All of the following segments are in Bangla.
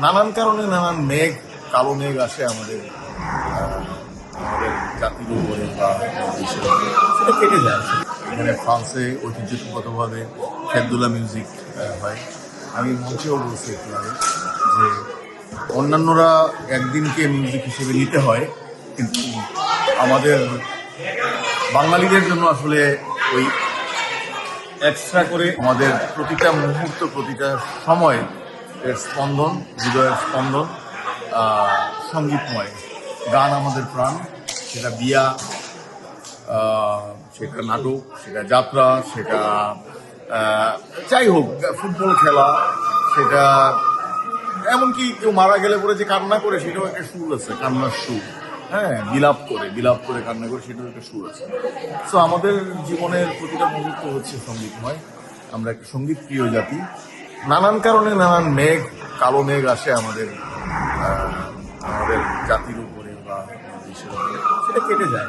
নানান কারণে নানান মেঘ, কালো মেঘ আসে আমাদের আমাদের জাতির উপরে বা দেশের উপরে, সেটা কেটে যায়। এখানে ফ্রান্সে ঐতিহ্যগতভাবে খেদুলা মিউজিক হয়। আমি মঞ্চেও বলছি একটু আগে যে অন্যান্যরা একদিনকে মিউজিক হিসেবে নিতে হয়, কিন্তু আমাদের বাঙালিদের জন্য আসলে ওই এক্সট্রা করে আমাদের প্রতিটা মুহূর্ত, প্রতিটা সময় এর স্পন্দন, হৃদয়ের স্পন্দন সঙ্গীতময়। গান আমাদের প্রাণ, সেটা বিয়া, সেটা নাটক, সেটা যাত্রা, সেটা যাই হোক, ফুটবল খেলা, সেটা এমনকি কেউ মারা গেলে পরে যে কান্না করে সেটাও একটা সুর আছে, কান্নার সুর। হ্যাঁ, বিলাপ করে কান্না করে সেটাও একটা সুর আছে। সো আমাদের জীবনের প্রতিটা মুহূর্ত হচ্ছে সঙ্গীতময়। আমরা একটা সঙ্গীত প্রিয় জাতি। নানান কারণে নানান মেঘ, কালো মেঘ আসে আমাদের আমাদের জাতির উপরে বা দেশের উপরে, সেটা কেটে যায়।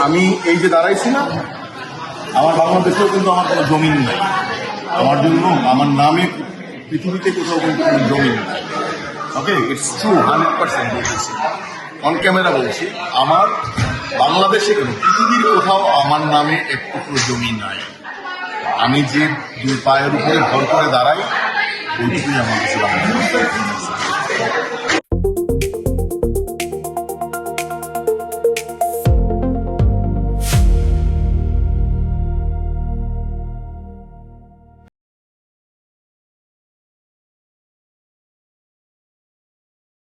আমি এই যে দাঁড়াইছি না, আমার বাংলাদেশেও কিন্তু আমার কোনো জমিন নাই। আমার জন্য আমার নামে পৃথিবীতে কোথাও কিন্তু কোনো জমিন নাই। ওকে, ইটস ট্রু, 100% বলতেছি, অন ক্যামেরা বলছি। আমার বাংলাদেশে কেন, পৃথিবীর কোথাও আমার নামে এক টুকরো জমি নাই। আমি যে দুই পায়ের উপরে ভর করে দাঁড়াই, ওইটুকুই আমার কাছে বাংলাদেশ।